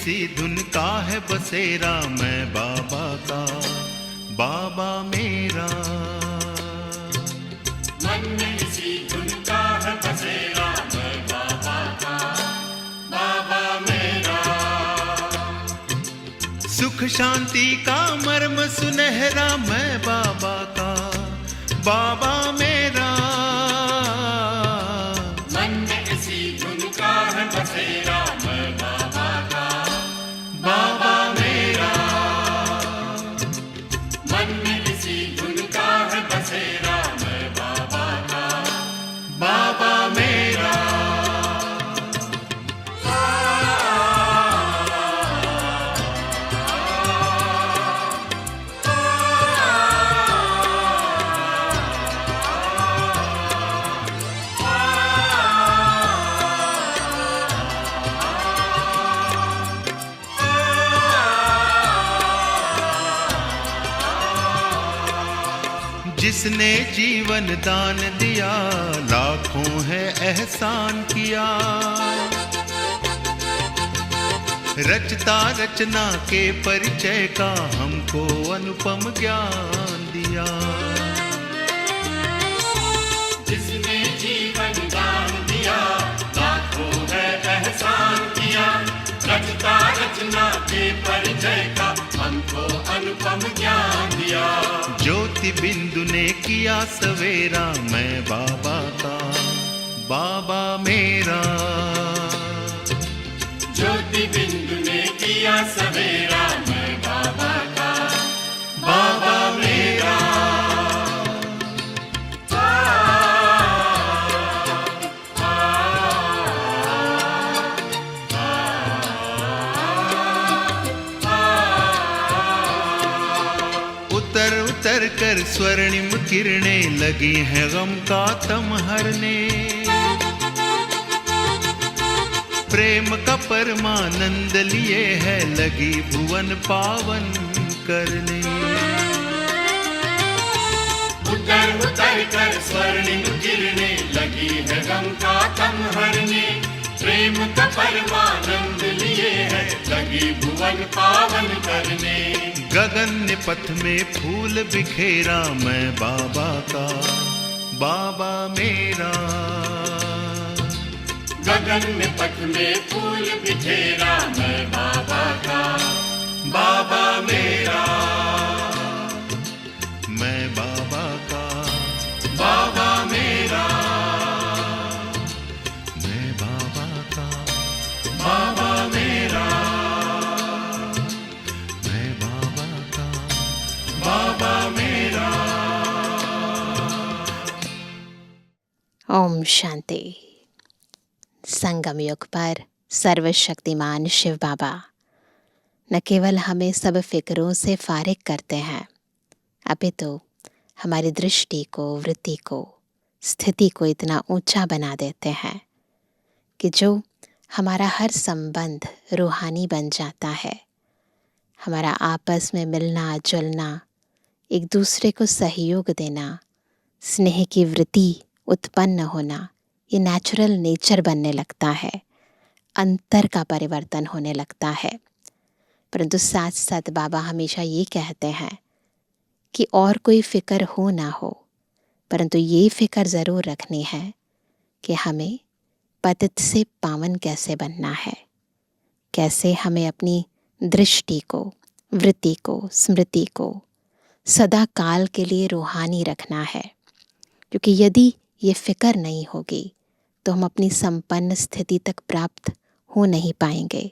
सी धुन का है बसेरा, मैं बाबा का, बाबा मेरा। मन में इसी धुन का है बसेरा, मैं बाबा का, बाबा मेरा। सुख शांति का मर्म सुनहरा, मैं बाबा का, बाबा मेरा। मन में इसी धुन का है बसेरा, मैं बाबा का, बाबा मेरा। मन में इसी धुन का है बसेरा, मैं बाबा का, बाबा मेरा। जिसने जीवन दान दिया, लाखों है एहसान किया। रचता रचना के परिचय का हमको अनुपम ज्ञान दिया। जिसने जीवन दान दिया, लाखों है एहसान किया। रचता रचना के परिचय का हमको अनुपम ज्ञान दिया। ज्योति बिंदु ने किया सवेरा, मैं बाबा का, बाबा मेरा। ज्योति बिंदु ने किया सवेरा, मैं बाबा का, बाबा मेरा। उतर उतर कर स्वर्णिम किरणें लगी हैं गम का तम हरने। प्रेम का परमानंद लिए है लगी भुवन पावन करने। उतर उतर कर स्वर्णिम किरणें लगी है गम का तम हरने। प्रेम का परमानंद लिए है लगी भुवन पावन करने। गगन पथ में फूल बिखेरा, मैं बाबा का, बाबा मेरा। गगन में पथ में फूल बिखेरा, मैं बाबा का, बाबा मेरा। मैं बाबा का, बाबा मेरा। मैं बाबा का, बाबा मेरा। मैं बाबा का, बाबा मेरा। ओम शांति। संगम युग पर सर्वशक्तिमान शिव बाबा न केवल हमें सब फिक्रों से फारिग करते हैं, अपितु हमारी दृष्टि को, वृत्ति को, स्थिति को इतना ऊंचा बना देते हैं कि जो हमारा हर संबंध रूहानी बन जाता है। हमारा आपस में मिलना जुलना, एक दूसरे को सहयोग देना, स्नेह की वृत्ति उत्पन्न होना, ये नेचुरल नेचर बनने लगता है। अंतर का परिवर्तन होने लगता है। परंतु साथ साथ बाबा हमेशा ये कहते हैं कि और कोई फिक्र हो ना हो, परंतु ये फिक्र ज़रूर रखनी है कि हमें पतित से पावन कैसे बनना है, कैसे हमें अपनी दृष्टि को, वृत्ति को, स्मृति को सदा काल के लिए रूहानी रखना है। क्योंकि यदि ये फिक्र नहीं होगी तो हम अपनी संपन्न स्थिति तक प्राप्त हो नहीं पाएंगे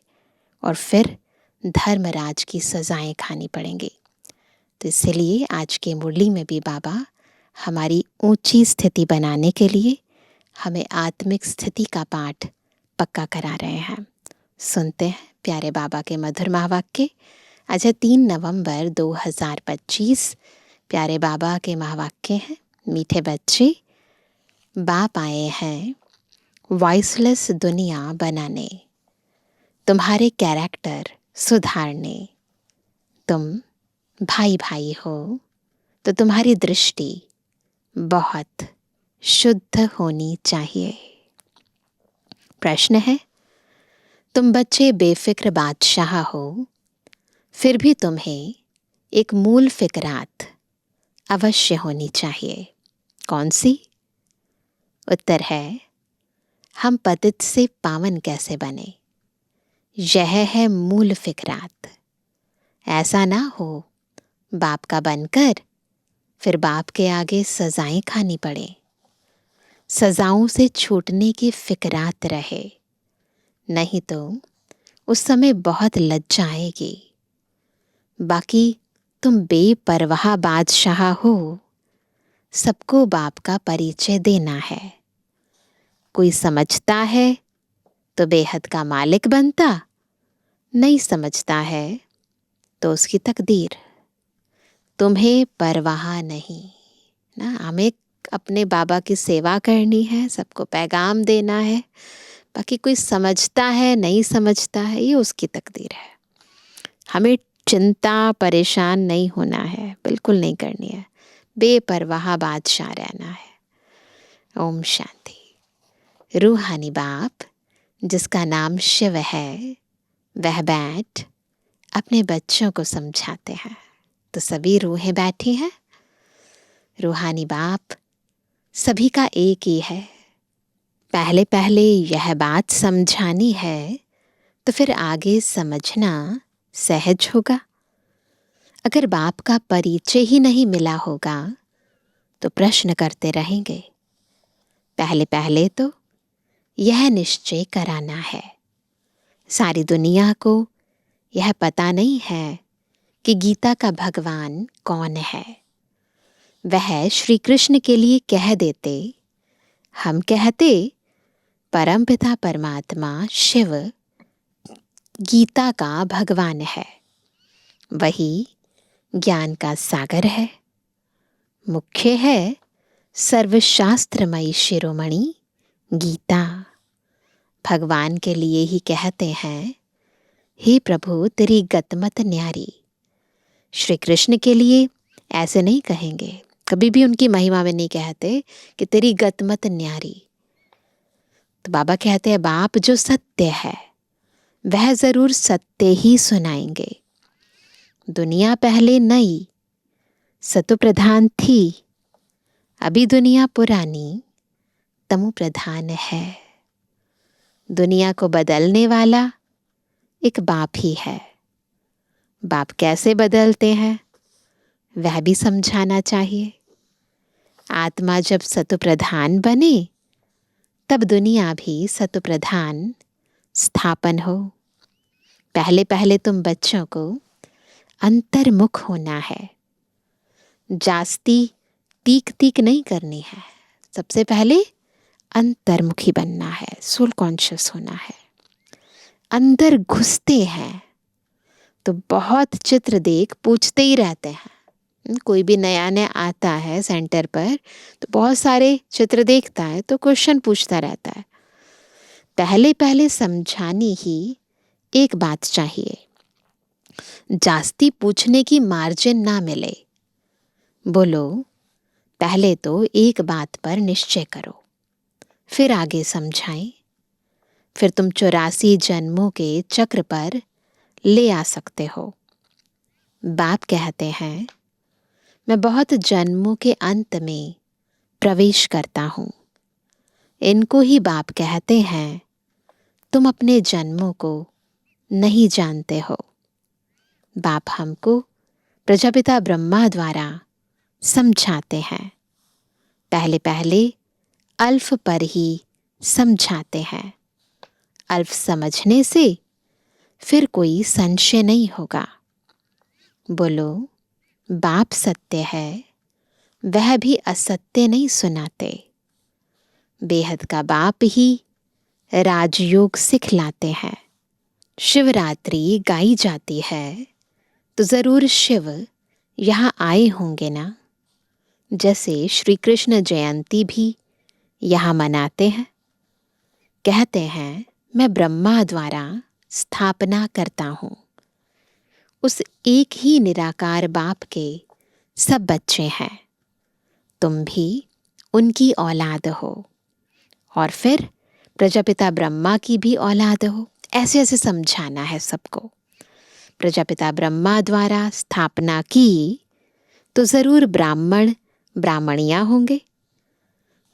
और फिर धर्मराज की सजाएं खानी पड़ेंगी। तो इसलिए आज के मुरली में भी बाबा हमारी ऊंची स्थिति बनाने के लिए हमें आत्मिक स्थिति का पाठ पक्का करा रहे हैं। सुनते हैं प्यारे बाबा के मधुर महावाक्य। आज है 3 नवंबर 2025। प्यारे बाबा के महावाक्य हैं, मीठे बच्चे, बाप आए हैं वॉइसलेस दुनिया बनाने, तुम्हारे कैरेक्टर सुधारने। तुम भाई भाई हो तो तुम्हारी दृष्टि बहुत शुद्ध होनी चाहिए। प्रश्न है, तुम बच्चे बेफिक्र बादशाह हो, फिर भी तुम्हें एक मूल फिक्रात अवश्य होनी चाहिए। कौन सी? उत्तर है, हम पतित से पावन कैसे बने। यह है मूल फिक्रात। ऐसा ना हो बाप का बनकर फिर बाप के आगे सजाएं खानी पड़े। सजाओं से छूटने की फिक्रात रहे, नहीं तो उस समय बहुत लज्जा आएगी। बाकी तुम बेपरवाह बादशाह हो, सबको बाप का परिचय देना है। कोई समझता है तो बेहद का मालिक बनता, नहीं समझता है तो उसकी तकदीर। तुम्हें परवाह नहीं ना, हमें अपने बाबा की सेवा करनी है, सबको पैगाम देना है। बाकी कोई समझता है नहीं समझता है, ये उसकी तकदीर है। हमें चिंता परेशान नहीं होना है, बिल्कुल नहीं करनी है। बेपरवाह बादशाह रहना है। ओम शांति। रूहानी बाप जिसका नाम शिव है, वह बैठ अपने बच्चों को समझाते हैं। तो सभी रूहें बैठी हैं। रूहानी बाप सभी का एक ही है। पहले पहले यह बात समझानी है तो फिर आगे समझना सहज होगा। अगर बाप का परिचय ही नहीं मिला होगा तो प्रश्न करते रहेंगे। पहले पहले तो यह निश्चय कराना है। सारी दुनिया को यह पता नहीं है कि गीता का भगवान कौन है। वह श्री कृष्ण के लिए कह देते, हम कहते परमपिता परमात्मा शिव गीता का भगवान है। वही ज्ञान का सागर है, मुख्य है सर्वशास्त्रमयी शिरोमणि गीता। भगवान के लिए ही कहते हैं, हे प्रभु तेरी गतमत न्यारी। श्री कृष्ण के लिए ऐसे नहीं कहेंगे, कभी भी उनकी महिमा में नहीं कहते कि तेरी गतमत न्यारी। तो बाबा कहते हैं, बाप जो सत्य है वह जरूर सत्य ही सुनाएंगे। दुनिया पहले नई सतो प्रधान थी, अभी दुनिया पुरानी तमो प्रधान है। दुनिया को बदलने वाला एक बाप ही है। बाप कैसे बदलते हैं वह भी समझाना चाहिए। आत्मा जब सतो प्रधान बने तब दुनिया भी सतो प्रधान स्थापन हो। पहले पहले तुम बच्चों को अंतर्मुख होना है, जास्ती तीक तीक नहीं करनी है। सबसे पहले अंतर्मुखी बनना है, सोल कॉन्शियस होना है। अंदर घुसते हैं तो बहुत चित्र देख पूछते ही रहते हैं। कोई भी नया नया आता है सेंटर पर तो बहुत सारे चित्र देखता है तो क्वेश्चन पूछता रहता है। पहले पहले समझानी ही एक बात चाहिए, जास्ती पूछने की मार्जिन ना मिले। बोलो पहले तो एक बात पर निश्चय करो, फिर आगे समझाएं। फिर तुम 84 जन्मों के चक्र पर ले आ सकते हो। बाप कहते हैं, मैं बहुत जन्मों के अंत में प्रवेश करता हूँ। इनको ही बाप कहते हैं, तुम अपने जन्मों को नहीं जानते हो। बाप हमको प्रजापिता ब्रह्मा द्वारा समझाते हैं। पहले पहले अल्फ पर ही समझाते हैं। अल्फ समझने से फिर कोई संशय नहीं होगा। बोलो बाप सत्य है, वह भी असत्य नहीं सुनाते। बेहद का बाप ही राजयोग सिखलाते हैं। शिवरात्रि गाई जाती है तो जरूर शिव यहाँ आए होंगे ना। जैसे श्री कृष्ण जयंती भी यहाँ मनाते हैं। कहते हैं, मैं ब्रह्मा द्वारा स्थापना करता हूँ। उस एक ही निराकार बाप के सब बच्चे हैं। तुम भी उनकी औलाद हो और फिर प्रजापिता ब्रह्मा की भी औलाद हो। ऐसे ऐसे समझाना है सबको। प्रजापिता ब्रह्मा द्वारा स्थापना की तो ज़रूर ब्राह्मण ब्राह्मणियाँ होंगे,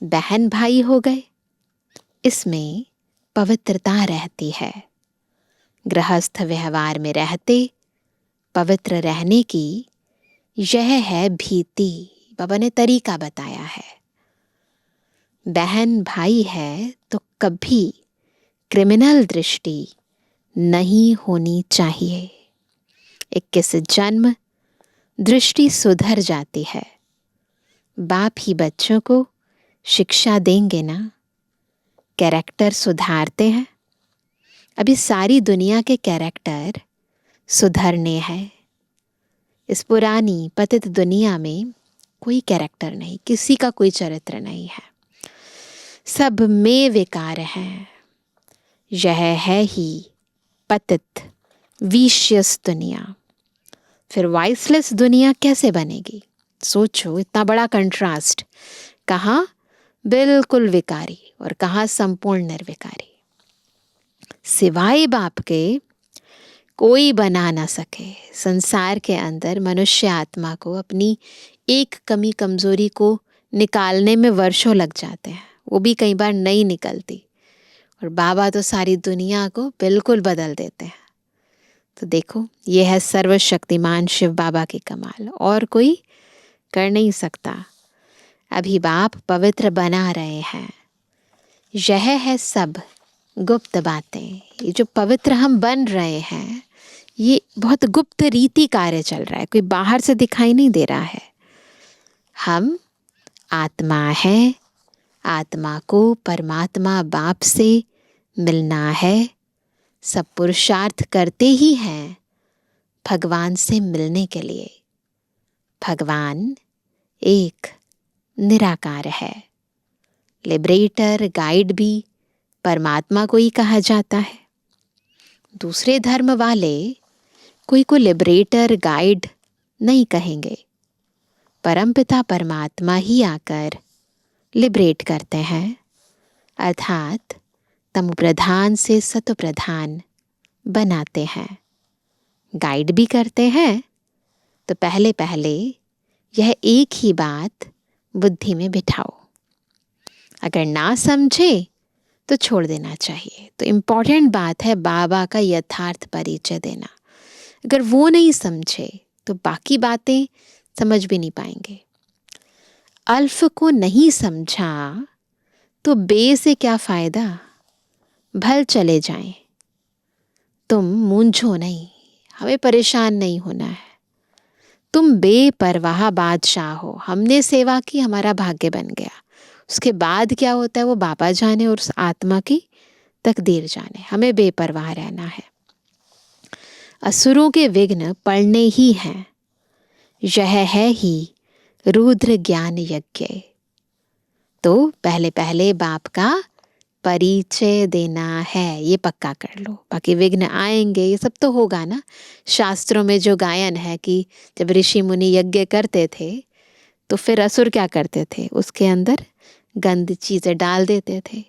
बहन भाई हो गए, इसमें पवित्रता रहती है। गृहस्थ व्यवहार में रहते पवित्र रहने की यह है भीति। बाबा ने तरीका बताया है। बहन भाई है तो कभी क्रिमिनल दृष्टि नहीं होनी चाहिए। 21 जन्म दृष्टि सुधर जाती है। बाप ही बच्चों को शिक्षा देंगे ना, कैरेक्टर सुधारते हैं। अभी सारी दुनिया के कैरेक्टर सुधरने हैं। इस पुरानी पतित दुनिया में कोई कैरेक्टर नहीं, किसी का कोई चरित्र नहीं है, सब में विकार हैं। यह है ही पतित विशियस दुनिया। फिर वाइसलेस दुनिया कैसे बनेगी? सोचो, इतना बड़ा कंट्रास्ट, कहाँ बिल्कुल विकारी और कहाँ संपूर्ण निर्विकारी। सिवाय बाप के कोई बना ना सके। संसार के अंदर मनुष्य आत्मा को अपनी एक कमी कमजोरी को निकालने में वर्षों लग जाते हैं, वो भी कई बार नहीं निकलती, और बाबा तो सारी दुनिया को बिल्कुल बदल देते हैं। तो देखो, ये है सर्वशक्तिमान शिव बाबा की कमाल, और कोई कर नहीं सकता। अभी बाप पवित्र बना रहे हैं। यह है सब गुप्त बातें। ये जो पवित्र हम बन रहे हैं, ये बहुत गुप्त रीति कार्य चल रहा है, कोई बाहर से दिखाई नहीं दे रहा है। हम आत्मा है, आत्मा को परमात्मा बाप से मिलना है। सब पुरुषार्थ करते ही हैं भगवान से मिलने के लिए। भगवान एक निराकार है। लिबरेटर, गाइड भी परमात्मा को ही कहा जाता है। दूसरे धर्म वाले कोई को लिबरेटर, गाइड नहीं कहेंगे। परमपिता परमात्मा ही आकर लिबरेट करते हैं, अर्थात तमो प्रधान से सतो प्रधान बनाते हैं। गाइड भी करते हैं। तो पहले पहले यह एक ही बात बुद्धि में बिठाओ। अगर ना समझे तो छोड़ देना चाहिए। तो इम्पॉर्टेंट बात है बाबा का यथार्थ परिचय देना। अगर वो नहीं समझे तो बाकी बातें समझ भी नहीं पाएंगे। अल्फ को नहीं समझा तो बे से क्या फायदा? भल चले जाएं। तुम मूंझो नहीं, हमें परेशान नहीं होना है। तुम बेपरवाह बादशाह हो। हमने सेवा की, हमारा भाग्य बन गया। उसके बाद क्या होता है वो बाबा जाने और उस आत्मा की तकदीर जाने। हमें बेपरवाह रहना है। असुरों के विघ्न पड़ने ही हैं। यह है ही रुद्र ज्ञान यज्ञ। तो पहले पहले बाप का परिचय देना है, ये पक्का कर लो। बाकी विघ्न आएंगे, ये सब तो होगा ना। शास्त्रों में जो गायन है कि जब ऋषि मुनि यज्ञ करते थे तो फिर असुर क्या करते थे, उसके अंदर गंद चीज़ें डाल देते थे।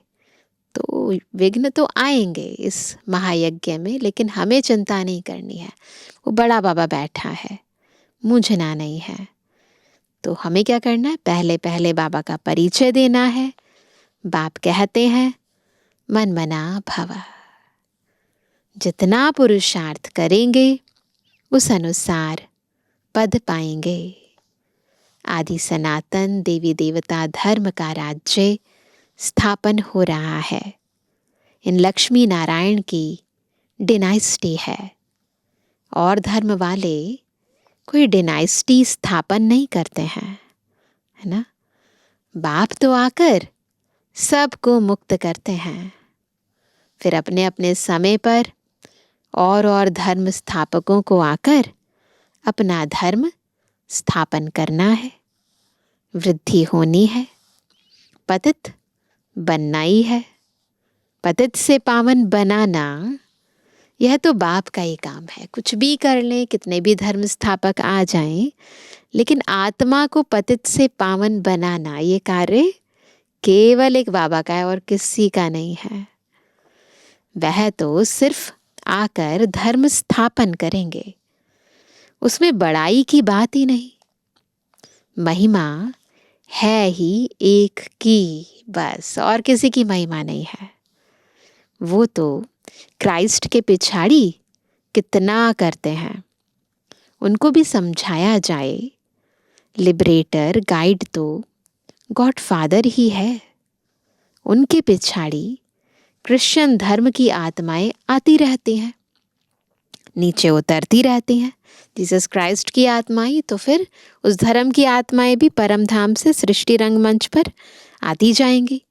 तो विघ्न तो आएंगे इस महायज्ञ में, लेकिन हमें चिंता नहीं करनी है। वो बड़ा बाबा बैठा है, मूझना नहीं है। तो हमें क्या करना है? पहले पहले बाबा का परिचय देना है। बाप कहते हैं मन मना भव। जितना पुरुषार्थ करेंगे उस अनुसार पद पाएंगे। आदि सनातन देवी देवता धर्म का राज्य स्थापन हो रहा है। इन लक्ष्मी नारायण की डिनाइस्टी है। और धर्म वाले कोई डिनाइस्टी स्थापन नहीं करते हैं, है ना। बाप तो आकर सबको मुक्त करते हैं। फिर अपने अपने समय पर और धर्म स्थापकों को आकर अपना धर्म स्थापन करना है। वृद्धि होनी है, पतित बनना ही है। पतित से पावन बनाना यह तो बाप का ही काम है। कुछ भी कर लें, कितने भी धर्म स्थापक आ जाएं, लेकिन आत्मा को पतित से पावन बनाना ये कार्य केवल एक बाबा का है और किसी का नहीं है। वह तो सिर्फ आकर धर्म स्थापन करेंगे, उसमें बड़ाई की बात ही नहीं। महिमा है ही एक की, बस, और किसी की महिमा नहीं है। वो तो क्राइस्ट के पिछाड़ी कितना करते हैं, उनको भी समझाया जाए। लिबरेटर, गाइड तो गॉड फादर ही है। उनके पिछाड़ी क्रिश्चियन धर्म की आत्माएं आती रहती हैं, नीचे उतरती रहती हैं। जीसस क्राइस्ट की आत्माएं, तो फिर उस धर्म की आत्माएं भी परम धाम से सृष्टि रंगमंच पर आती जाएंगी।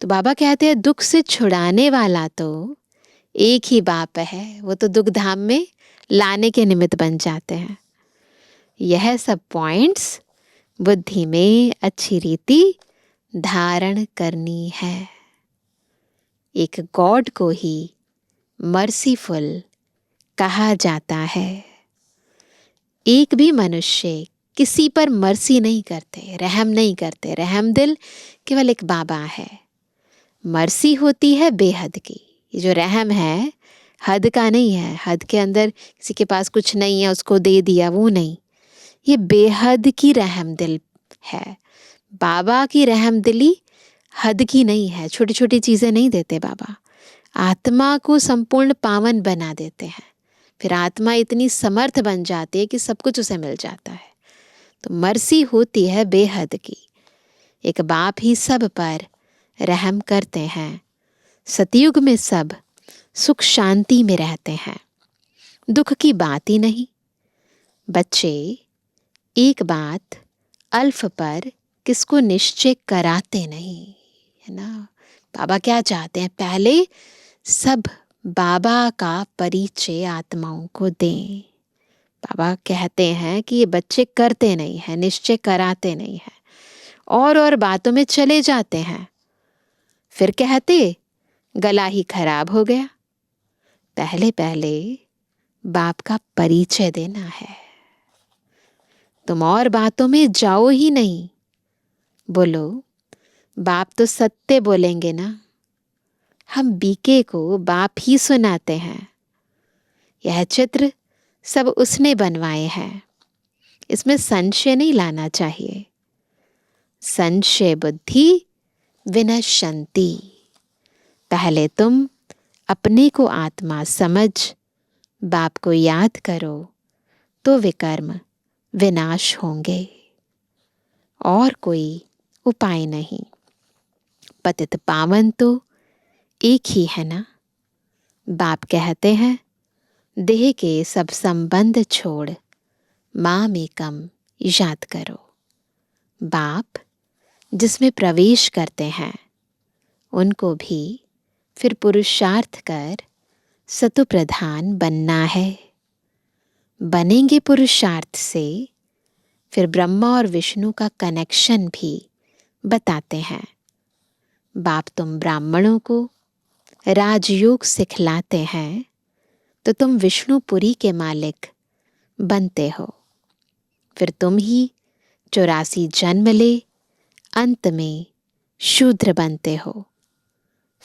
तो बाबा कहते हैं दुख से छुड़ाने वाला तो एक ही बाप है, वो तो दुख धाम में लाने के निमित्त बन जाते हैं। यह सब पॉइंट्स बुद्धि में अच्छी रीति धारण करनी है। एक गॉड को ही मर्सीफुल कहा जाता है। एक भी मनुष्य किसी पर मर्सी नहीं करते, रहम नहीं करते। रहम दिल केवल एक बाबा है। मर्सी होती है बेहद की। ये जो रहम है हद का नहीं है, हद के अंदर किसी के पास कुछ नहीं है उसको दे दिया, वो नहीं। ये बेहद की रहम दिल है। बाबा की रहम दिली हद की नहीं है, छोटी छोटी चीज़ें नहीं देते बाबा, आत्मा को संपूर्ण पावन बना देते हैं। फिर आत्मा इतनी समर्थ बन जाती है कि सब कुछ उसे मिल जाता है। तो मर्सी होती है बेहद की। एक बाप ही सब पर रहम करते हैं। सतयुग में सब सुख शांति में रहते हैं, दुख की बात ही नहीं। बच्चे एक बात अल्फ पर किसको निश्चय कराते नहीं, है ना। बाबा क्या चाहते हैं, पहले सब बाबा का परिचय आत्माओं को दें। बाबा कहते हैं कि ये बच्चे करते नहीं हैं, निश्चय कराते नहीं हैं, और बातों में चले जाते हैं। फिर कहते गला ही खराब हो गया। पहले पहले बाप का परिचय देना है। तुम और बातों में जाओ ही नहीं। बोलो बाप तो सत्य बोलेंगे ना। हम बीके को बाप ही सुनाते हैं। यह चित्र सब उसने बनवाए हैं, इसमें संशय नहीं लाना चाहिए। संशय बुद्धि विनश्यन्ति। पहले तुम अपने को आत्मा समझ बाप को याद करो तो विकर्म विनाश होंगे, और कोई उपाय नहीं। पतित पावन तो एक ही है ना। बाप कहते हैं देह के सब संबंध छोड़ माम एकम याद करो। बाप जिसमें प्रवेश करते हैं उनको भी फिर पुरुषार्थ कर सतु प्रधान बनना है। बनेंगे पुरुषार्थ से, फिर ब्रह्मा और विष्णु का कनेक्शन भी बताते हैं। बाप तुम ब्राह्मणों को राजयोग सिखलाते हैं तो तुम विष्णुपुरी के मालिक बनते हो। फिर तुम ही 84 जन्म ले अंत में शूद्र बनते हो।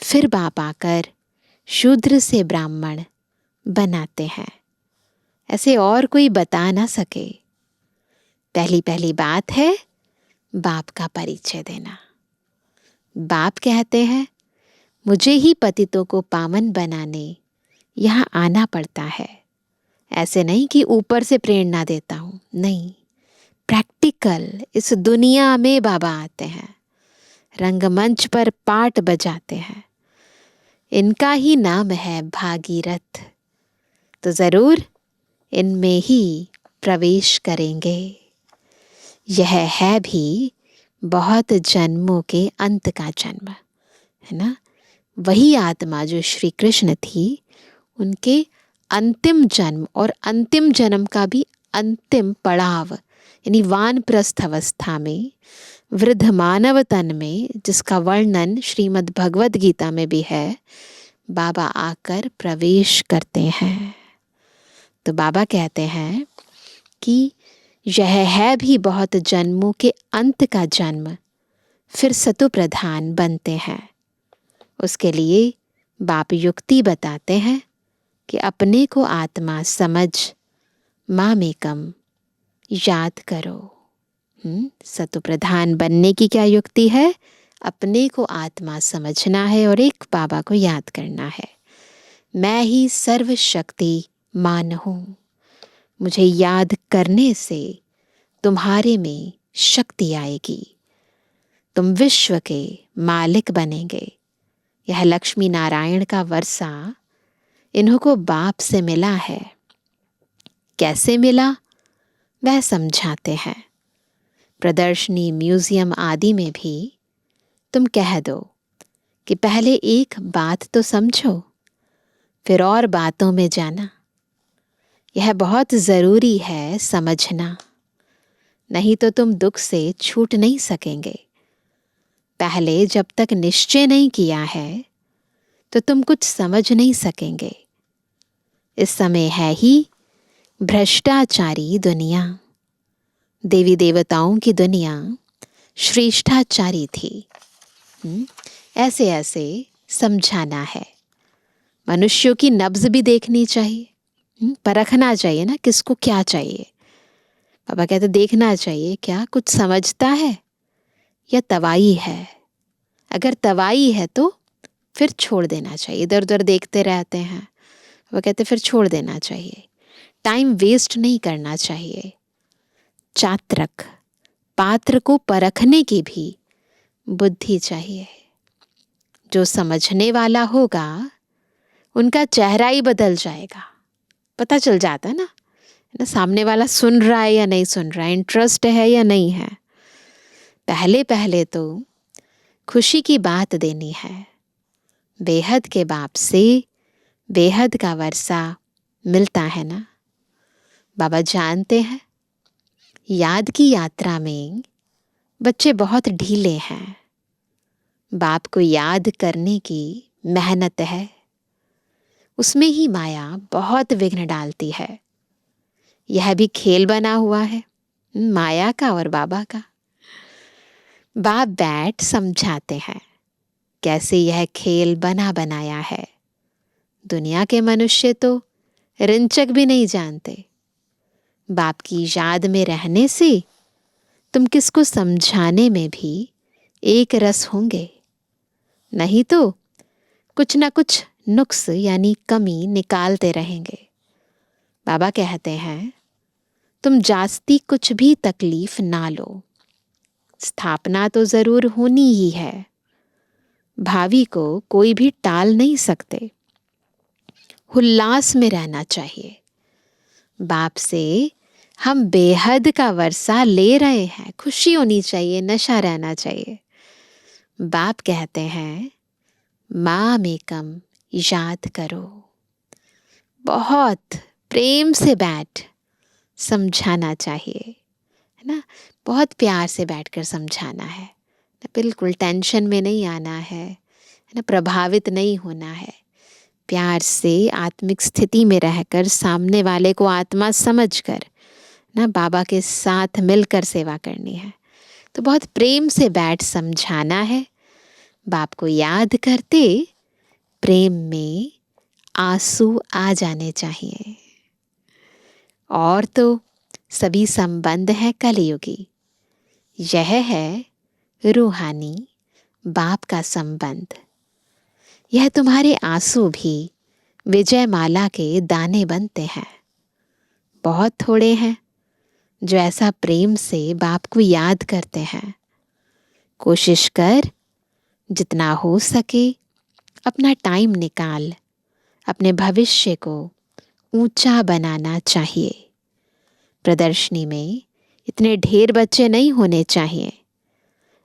फिर बाप आकर शूद्र से ब्राह्मण बनाते हैं। ऐसे और कोई बता ना सके। पहली पहली बात है बाप का परिचय देना। बाप कहते हैं मुझे ही पतितों को पावन बनाने यहाँ आना पड़ता है। ऐसे नहीं कि ऊपर से प्रेरणा देता हूँ, नहीं, प्रैक्टिकल इस दुनिया में बाबा आते हैं, रंगमंच पर पाट बजाते हैं। इनका ही नाम है भागीरथ, तो जरूर इनमें ही प्रवेश करेंगे। यह है भी बहुत जन्मों के अंत का जन्म, है ना। वही आत्मा जो श्री कृष्ण थी, उनके अंतिम जन्म और अंतिम जन्म का भी अंतिम पड़ाव, यानी वानप्रस्थ अवस्था में, वृद्ध मानव तन में, जिसका वर्णन श्रीमद् भगवद गीता में भी है, बाबा आकर प्रवेश करते हैं। तो बाबा कहते हैं कि यह है भी बहुत जन्मों के अंत का जन्म, फिर सतु प्रधान बनते हैं। उसके लिए बाप युक्ति बताते हैं कि अपने को आत्मा समझ मामेकम याद करो। सतो प्रधान बनने की क्या युक्ति है? अपने को आत्मा समझना है और एक बाबा को याद करना है। मैं ही सर्वशक्तिमान हूँ। मुझे याद करने से तुम्हारे में शक्ति आएगी, तुम विश्व के मालिक बनेंगे। यह लक्ष्मी नारायण का वर्षा इन्हों को बाप से मिला है। कैसे मिला वह समझाते हैं। प्रदर्शनी, म्यूजियम आदि में भी तुम कह दो कि पहले एक बात तो समझो, फिर और बातों में जाना। यह बहुत ज़रूरी है समझना, नहीं तो तुम दुख से छूट नहीं सकेंगे। पहले जब तक निश्चय नहीं किया है तो तुम कुछ समझ नहीं सकेंगे। इस समय है ही भ्रष्टाचारी दुनिया। देवी देवताओं की दुनिया श्रेष्ठाचारी थी। ऐसे ऐसे समझाना है। मनुष्यों की नब्ज भी देखनी चाहिए, परखना चाहिए ना किसको क्या चाहिए। पापा कहते देखना चाहिए क्या कुछ समझता है या तवाई है। अगर तवाई है तो फिर छोड़ देना चाहिए। इधर उधर देखते रहते हैं, वो कहते फिर छोड़ देना चाहिए। टाइम वेस्ट नहीं करना चाहिए। चात्रक पात्र को परखने की भी बुद्धि चाहिए। जो समझने वाला होगा उनका चेहरा ही बदल जाएगा। पता चल जाता है ना सामने वाला सुन रहा है या नहीं सुन रहा है, इंटरेस्ट है या नहीं है। पहले पहले तो खुशी की बात देनी है। बेहद के बाप से बेहद का वर्षा मिलता है ना। बाबा जानते हैं याद की यात्रा में बच्चे बहुत ढीले हैं। बाप को याद करने की मेहनत है, उसमें ही माया बहुत विघ्न डालती है। यह भी खेल बना हुआ है माया का और बाबा का। बाप बैठ समझाते हैं कैसे यह खेल बना बनाया है। दुनिया के मनुष्य तो रिंचक भी नहीं जानते। बाप की याद में रहने से तुम किसको समझाने में भी एक रस होंगे, नहीं तो कुछ ना कुछ नुक्स यानी कमी निकालते रहेंगे। बाबा कहते हैं तुम जास्ती कुछ भी तकलीफ ना लो। स्थापना तो जरूर होनी ही है। भावी को कोई भी टाल नहीं सकते। उल्लास में रहना चाहिए। बाप से हम बेहद का वर्षा ले रहे हैं, खुशी होनी चाहिए, नशा रहना चाहिए। बाप कहते हैं मामेकम याद करो। बहुत प्रेम से बैठ समझाना चाहिए, है ना। बहुत प्यार से बैठकर समझाना है, बिल्कुल टेंशन में नहीं आना है ना, प्रभावित नहीं होना है। प्यार से आत्मिक स्थिति में रहकर सामने वाले को आत्मा समझकर ना बाबा के साथ मिलकर सेवा करनी है। तो बहुत प्रेम से बैठ समझाना है। बाप को याद करते प्रेम में आंसू आ जाने चाहिए। और तो सभी संबंध है कलयुगी। यह है रूहानी बाप का संबंध। यह तुम्हारे आंसू भी विजय माला के दाने बनते हैं। बहुत थोड़े हैं जो ऐसा प्रेम से बाप को याद करते हैं। कोशिश कर जितना हो सके अपना टाइम निकाल अपने भविष्य को ऊंचा बनाना चाहिए। प्रदर्शनी में इतने ढेर बच्चे नहीं होने चाहिए,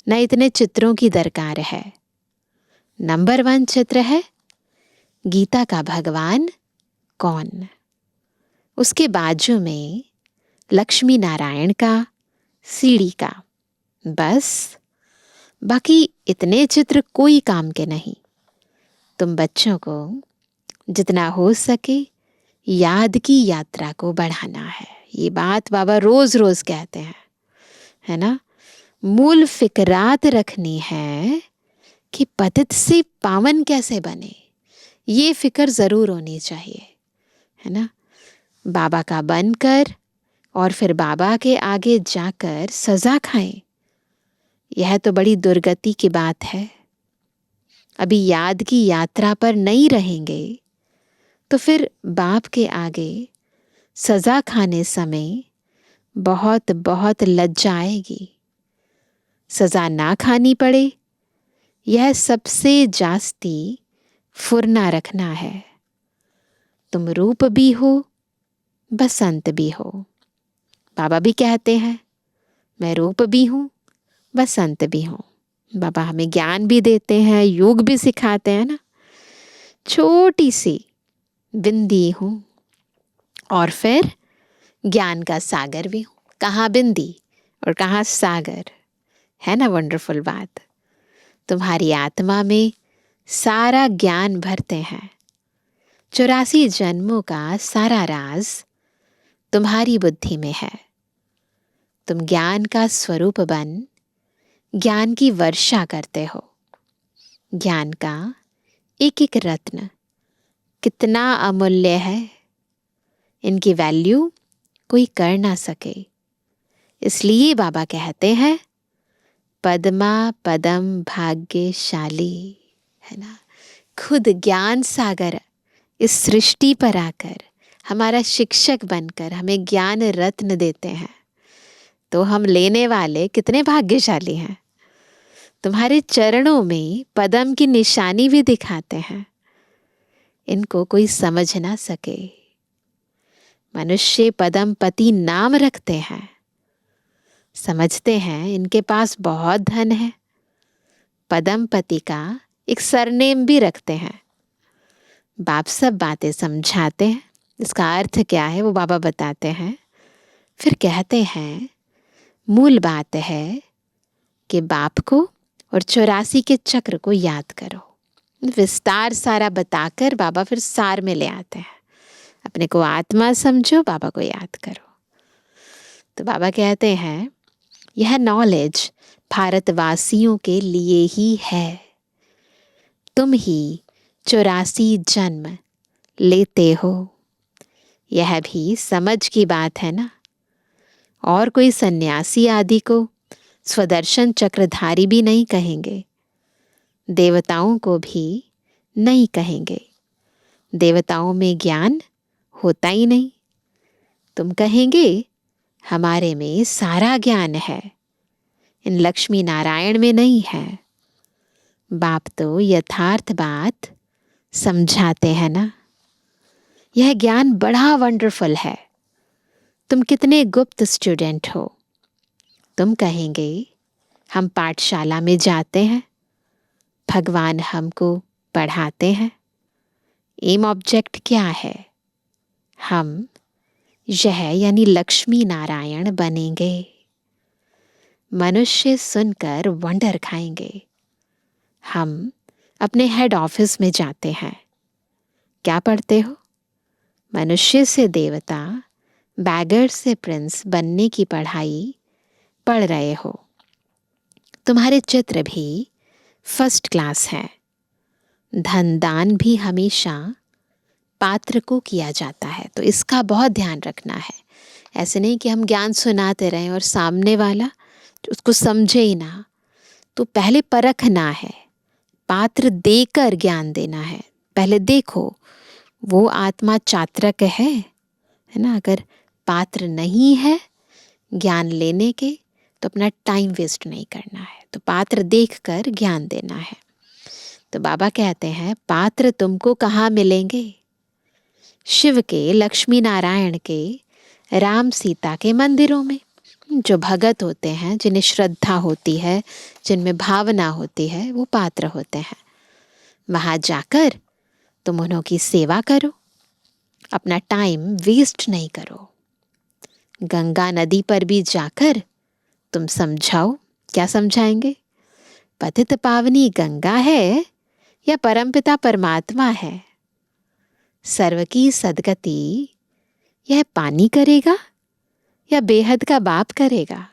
न इतने चित्रों की दरकार है। नंबर 1 चित्र है गीता का भगवान कौन, उसके बाजू में लक्ष्मी नारायण का, सीढ़ी का, बस। बाकी इतने चित्र कोई काम के नहीं। तुम बच्चों को जितना हो सके याद की यात्रा को बढ़ाना है। ये बात बाबा रोज रोज कहते हैं, है ना। मूल फिक्रात रखनी है कि पतित से पावन कैसे बने, ये फिक्र ज़रूर होनी चाहिए, है ना। बाबा का बनकर और फिर बाबा के आगे जाकर सज़ा खाएं, यह तो बड़ी दुर्गति की बात है। अभी याद की यात्रा पर नहीं रहेंगे तो फिर बाप के आगे सज़ा खाने समय बहुत बहुत लज्जा आएगी। सज़ा ना खानी पड़े, यह सबसे जास्ती फुरना रखना है। तुम रूप भी हो, बसंत भी हो। बाबा भी कहते हैं मैं रूप भी हूँ, बसंत भी हूँ। बाबा हमें ज्ञान भी देते हैं, योग भी सिखाते हैं ना। छोटी सी बिंदी हूँ और फिर ज्ञान का सागर भी हूँ। कहाँ बिंदी और कहाँ सागर, है ना वंडरफुल बात। तुम्हारी आत्मा में सारा ज्ञान भरते हैं। 84 जन्मों का सारा राज तुम्हारी बुद्धि में है। तुम ज्ञान का स्वरूप बन ज्ञान की वर्षा करते हो। ज्ञान का एक एक रत्न कितना अमूल्य है, इनकी वैल्यू कोई कर ना सके। इसलिए बाबा कहते हैं पद्मा पदम भाग्यशाली, है ना। खुद ज्ञान सागर इस सृष्टि पर आकर हमारा शिक्षक बनकर हमें ज्ञान रत्न देते हैं, तो हम लेने वाले कितने भाग्यशाली हैं। तुम्हारे चरणों में पदम की निशानी भी दिखाते हैं, इनको कोई समझ ना सके। मनुष्य पदम पति नाम रखते हैं, समझते हैं इनके पास बहुत धन है। पदम पति का एक सरनेम भी रखते हैं। बाप सब बातें समझाते हैं, इसका अर्थ क्या है वो बाबा बताते हैं। फिर कहते हैं मूल बात है कि बाप को और 84 के चक्र को याद करो। विस्तार सारा बताकर बाबा फिर सार में ले आते हैं। अपने को आत्मा समझो, बाबा को याद करो। तो बाबा कहते हैं यह नॉलेज भारतवासियों के लिए ही है। तुम ही 84 जन्म लेते हो। यह भी समझ की बात है ना। और कोई सन्यासी आदि को स्वदर्शन चक्रधारी भी नहीं कहेंगे, देवताओं को भी नहीं कहेंगे। देवताओं में ज्ञान होता ही नहीं। तुम कहेंगे हमारे में सारा ज्ञान है, इन लक्ष्मी नारायण में नहीं है। बाप तो यथार्थ बात समझाते हैं ना। यह ज्ञान बड़ा वंडरफुल है। तुम कितने गुप्त स्टूडेंट हो। तुम कहेंगे हम पाठशाला में जाते हैं, भगवान हमको पढ़ाते हैं। एम ऑब्जेक्ट क्या है? हम यह यानी लक्ष्मी नारायण बनेंगे। मनुष्य सुनकर वंडर खाएंगे। हम अपने हेड ऑफिस में जाते हैं, क्या पढ़ते हो? मनुष्य से देवता, बैगर से प्रिंस बनने की पढ़ाई पढ़ रहे हो। तुम्हारे चित्र भी फर्स्ट क्लास हैं। धन दान भी हमेशा पात्र को किया जाता है, तो इसका बहुत ध्यान रखना है। ऐसे नहीं कि हम ज्ञान सुनाते रहें और सामने वाला उसको समझे ही ना। तो पहले परखना है, पात्र देकर ज्ञान देना है। पहले देखो वो आत्मा चात्रक है ना। अगर पात्र नहीं है ज्ञान लेने के तो अपना टाइम वेस्ट नहीं करना है। तो पात्र देखकर ज्ञान देना है। तो बाबा कहते हैं पात्र तुमको कहाँ मिलेंगे? शिव के, लक्ष्मी नारायण के, राम सीता के मंदिरों में। जो भगत होते हैं, जिन्हें श्रद्धा होती है, जिनमें भावना होती है, वो पात्र होते हैं। वहाँ जाकर तुम उन्हों की सेवा करो, अपना टाइम वेस्ट नहीं करो। गंगा नदी पर भी जाकर तुम समझाओ। क्या समझाएंगे? पतित पावनी गंगा है या परमपिता परमात्मा है? सर्व की सदगति यह पानी करेगा या बेहद का बाप करेगा?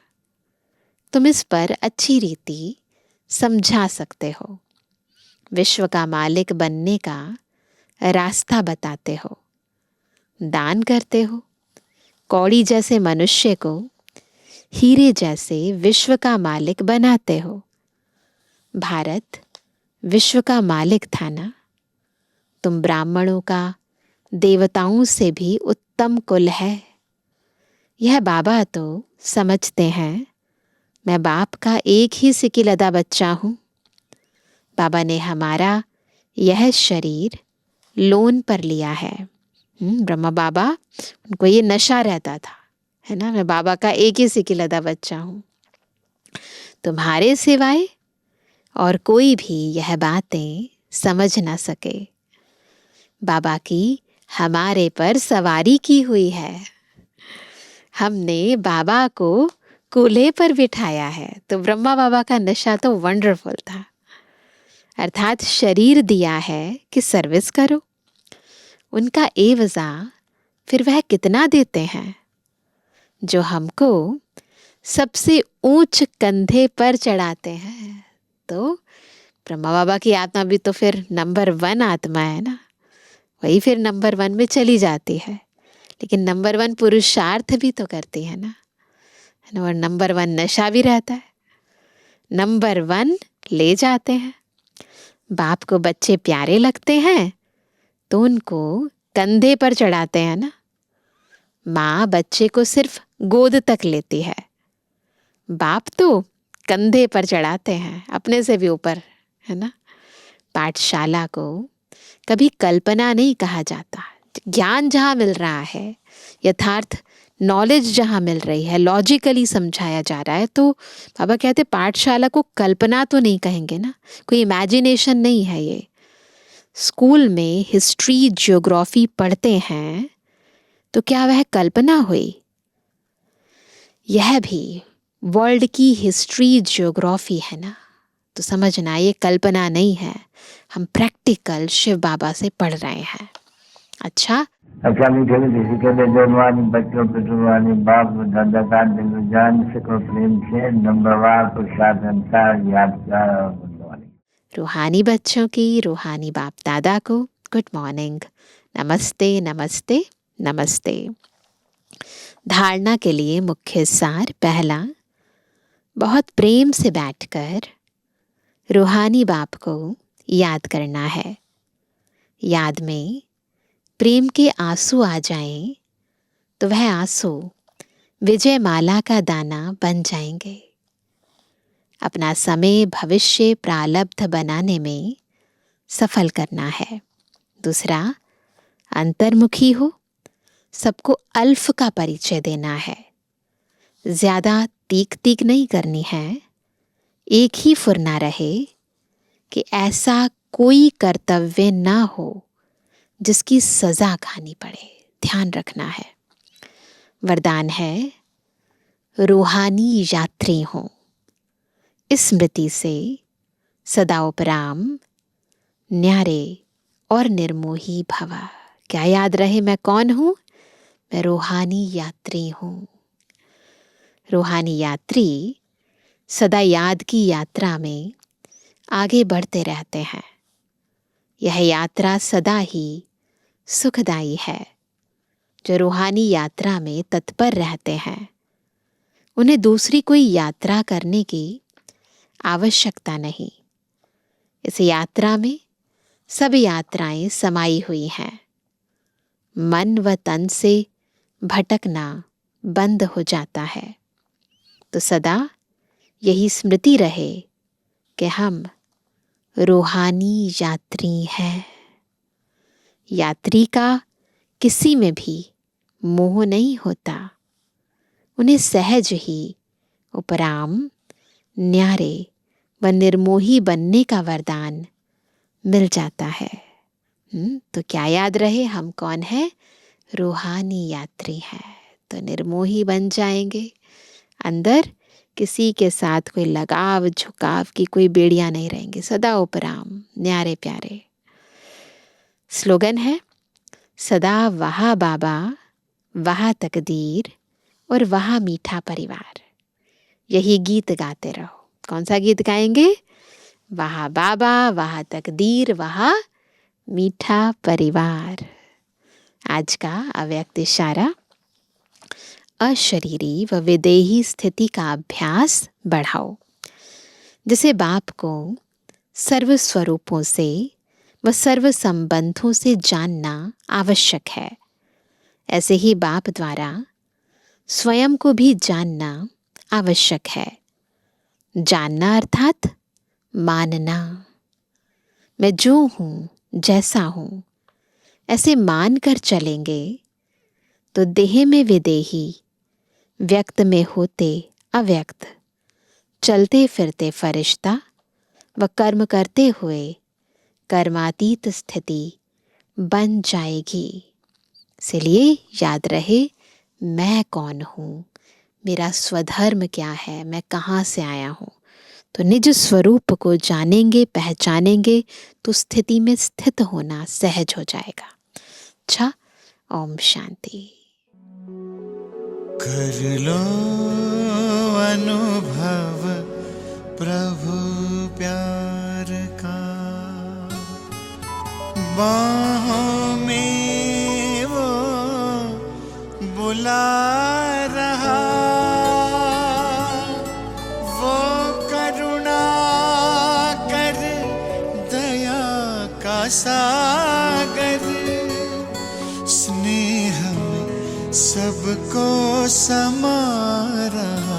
तुम इस पर अच्छी रीति समझा सकते हो। विश्व का मालिक बनने का रास्ता बताते हो, दान करते हो, कौड़ी जैसे मनुष्य को हीरे जैसे विश्व का मालिक बनाते हो। भारत विश्व का मालिक था ना। तुम ब्राह्मणों का देवताओं से भी उत्तम कुल है। यह बाबा तो समझते हैं मैं बाप का एक ही सिकिलदा बच्चा हूँ। बाबा ने हमारा यह शरीर लोन पर लिया है। ब्रह्मा बाबा, उनको ये नशा रहता था, है ना, मैं बाबा का एक ही सिकिलदा बच्चा हूँ। तुम्हारे सिवाय और कोई भी यह बातें समझ ना सके। बाबा की हमारे पर सवारी की हुई है। हमने बाबा को कूल्हे पर बिठाया है। तो ब्रह्मा बाबा का नशा तो वंडरफुल था, अर्थात शरीर दिया है कि सर्विस करो। उनका एवजा फिर वह कितना देते हैं जो हमको सबसे ऊंच कंधे पर चढ़ाते हैं। तो ब्रह्मा बाबा की आत्मा भी तो फिर नंबर 1 आत्मा है ना, वही फिर नंबर 1 में चली जाती है। लेकिन नंबर 1 पुरुषार्थ भी तो करती है ना, और नंबर 1 नशा भी रहता है। नंबर 1 ले जाते हैं। बाप को बच्चे प्यारे लगते हैं तो उनको कंधे पर चढ़ाते हैं ना। माँ बच्चे को सिर्फ गोद तक लेती है, बाप तो कंधे पर चढ़ाते हैं, अपने से भी ऊपर, है ना। पाठशाला को कभी कल्पना नहीं कहा जाता। ज्ञान जहाँ मिल रहा है, यथार्थ नॉलेज जहाँ मिल रही है, लॉजिकली समझाया जा रहा है, तो बाबा कहते पाठशाला को कल्पना तो नहीं कहेंगे ना, कोई इमेजिनेशन नहीं है ये। स्कूल में हिस्ट्री ज्योग्राफी पढ़ते हैं तो क्या वह कल्पना हुई? यह भी वर्ल्ड की हिस्ट्री ज्योग्राफी है ना। तो समझना ये कल्पना नहीं है, हम प्रैक्टिकल शिव बाबा से पढ़ रहे हैं। अच्छा, मीठे किसी के बेदरवानी बच्चों पितरवानी बाप दादा का दिल जान सको प्रेम से नंबरवार पुरुषार्थ अनुसार याद रूहानी बच्चों की रूहानी बाप दादा को गुड मॉर्निंग, नमस्ते नमस्ते नमस्ते। धारणा के लिए मुख्य सार। पहला, बहुत प्रेम से बैठकर रूहानी बाप को याद करना है। याद में प्रेम के आंसू आ जाएं तो वह आंसू विजय माला का दाना बन जाएंगे। अपना समय भविष्य प्रारब्ध बनाने में सफल करना है। दूसरा, अंतर्मुखी हो, सबको अल्फ का परिचय देना है। ज़्यादा तीक तीक नहीं करनी है, एक ही फुरना रहे कि ऐसा कोई कर्तव्य ना हो जिसकी सज़ा खानी पड़े, ध्यान रखना है। वरदान है रूहानी यात्री हों, इस स्मृति से सदा उपराम न्यारे और निर्मोही भवा। क्या याद रहे मैं कौन हूँ? मैं रूहानी यात्री हूँ। रूहानी यात्री सदा याद की यात्रा में आगे बढ़ते रहते हैं। यह यात्रा सदा ही सुखदायी है। जो रूहानी यात्रा में तत्पर रहते हैं उन्हें दूसरी कोई यात्रा करने की आवश्यकता नहीं। इस यात्रा में सब यात्राएं समाई हुई हैं। मन व तन से भटकना बंद हो जाता है। तो सदा यही स्मृति रहे कि हम रूहानी यात्री हैं। यात्री का किसी में भी मोह नहीं होता, उन्हें सहज ही उपराम न्यारे व निर्मोही बनने का वरदान मिल जाता है। तो क्या याद रहे हम कौन है? रूहानी यात्री हैं। तो निर्मोही बन जाएंगे, अंदर किसी के साथ कोई लगाव झुकाव की कोई बेड़ियां नहीं रहेंगी, सदा उपराम न्यारे प्यारे। स्लोगन है सदा वहा बाबा वहा तकदीर और वहा मीठा परिवार। यही गीत गाते रहो। कौन सा गीत गाएंगे? वहा बाबा वहा तकदीर वहा मीठा परिवार। आज का अव्यक्त इशारा, अशरीरी व विदेही स्थिति का अभ्यास बढ़ाओ। जैसे बाप को सर्व स्वरूपों से व सर्व संबंधों से जानना आवश्यक है, ऐसे ही बाप द्वारा स्वयं को भी जानना आवश्यक है। जानना अर्थात मानना। मैं जो हूँ, जैसा हूँ, ऐसे मान कर चलेंगे तो देह में विदेही, व्यक्त में होते अव्यक्त, चलते फिरते फरिश्ता व कर्म करते हुए कर्मातीत स्थिति बन जाएगी। इसलिए याद रहे, मैं कौन हूँ, मेरा स्वधर्म क्या है, मैं कहाँ से आया हूँ। तो निज स्वरूप को जानेंगे, पहचानेंगे तो स्थिति में स्थित होना सहज हो जाएगा। अच्छा, ओम शांति। कर लो अनुभव प्रभु प्यार का, बाहों में वो बुला रहा, वो करुणा कर दया का सागर, स्नेह में सबको समा रहा।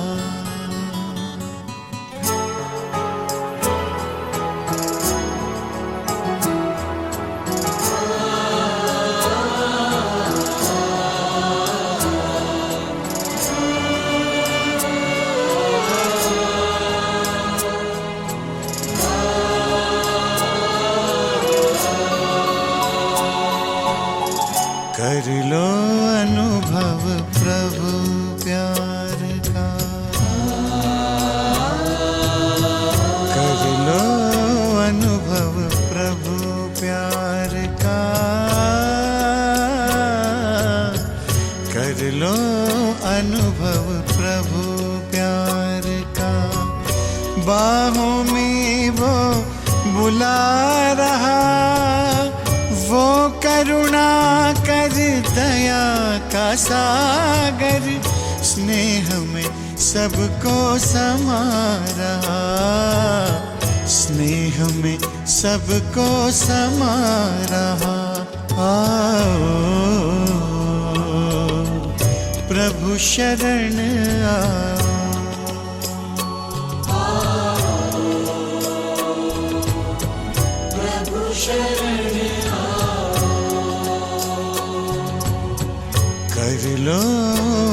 कर लो अनुभव प्रभु प्यार का, कर लो अनुभव प्रभु प्यार का, कर लो अनुभव प्रभु प्यार का। बाहों में वो बुला रहा, वो करुणा कर दया का सागर, स्नेह में सबको समा रहा, स्नेह में सबको समा रहा। आओ प्रभु शरण आओ, प्रभु शरण कर लो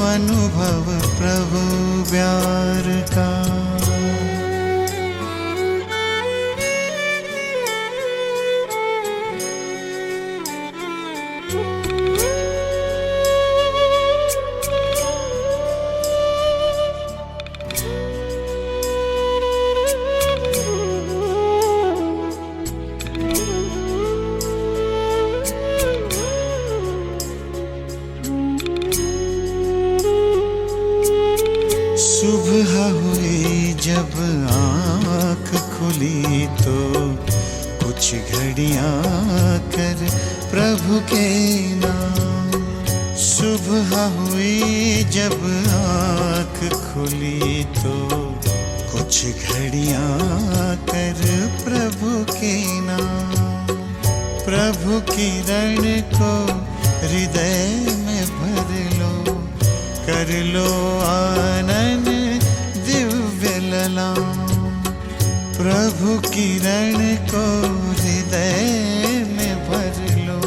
अनुभव प्रभु प्यार का। सुबह हुई जब आँख खुली तो कुछ घड़ियाँ कर प्रभु के नाम। सुबह हुई जब आँख खुली तो कुछ घड़ियाँ कर प्रभु के नाम। प्रभु किरण को हृदय में भर लो, कर लो आनंद दिव्य ललाम। प्रभु किरण को हृदय में भर लो,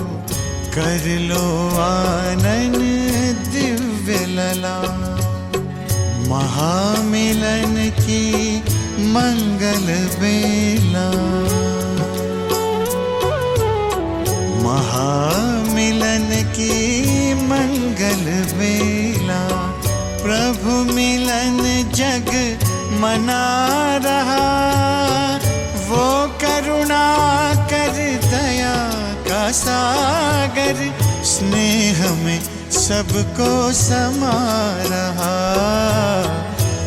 कर लो आनंद दिव्य ललाम। महामिलन की मंगल बेला, महामिलन की मंगल बेला। प्रभु मिलन जग मना रहा, वो करुणा कर दया का सागर, स्नेह में सबको समा रहा,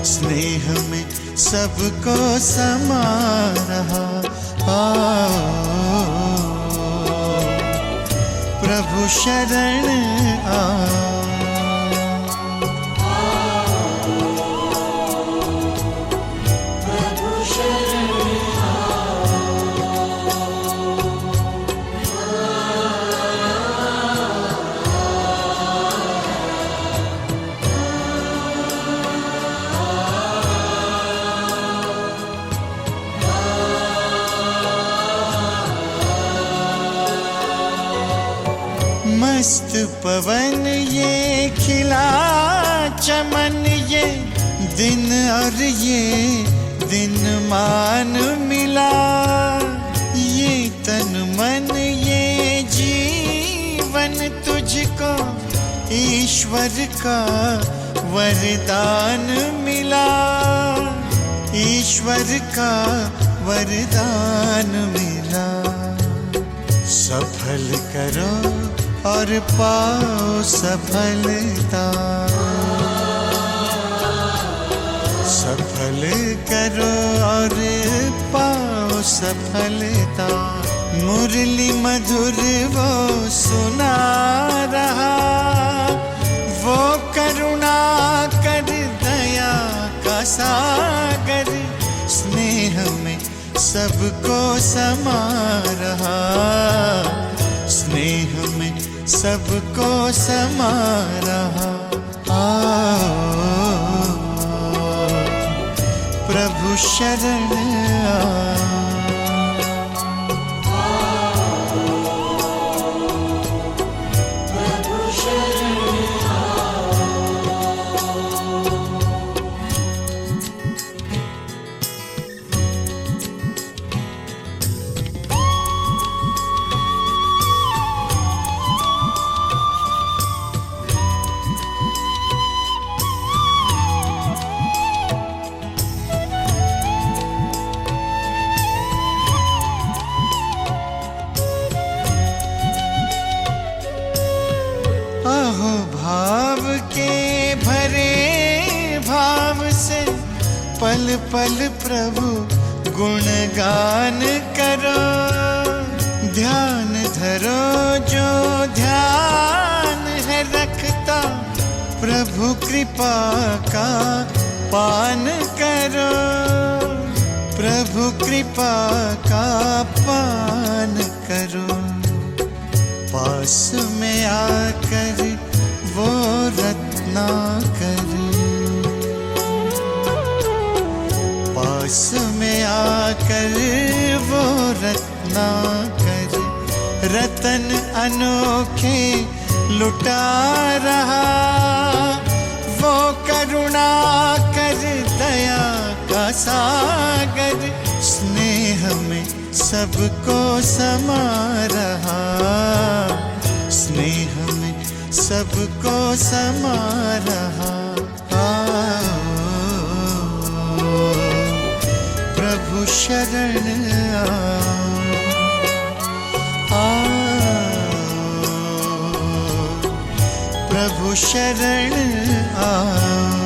स्नेह में सबको समा रहा। आओ प्रभु शरण आओ। मस्त पवन ये खिला चमन, ये दिन और ये दिन मान मिला, ये तन मन ये जीवन तुझको ईश्वर का वरदान मिला, ईश्वर का वरदान मिला। सफल करो और पाओ सफलता, सफल करो और पाओ सफलता। मुरली मधुर वो सुना रहा, वो करुणा कर दया का सागर, स्नेह में सबको समा रहा, स्नेह में सबको समा रहा। आओ प्रभु शरण आओ। अहो भाव के भरे भाव से पल पल प्रभु गुणगान करो, ध्यान धरो जो ध्यान है रखता, प्रभु कृपा का पान करो, प्रभु कृपा का पान करो। पास में आकर वो रत्नाकर, पास में आकर वो रत्नाकर, रतन अनोखे लुटा रहा, वो करुणा कर दया का सागर, स्नेह में सबको समा रहा, स्नेह में सबको समा रहा। प्रभु शरण आओ, प्रभु शरण आओ।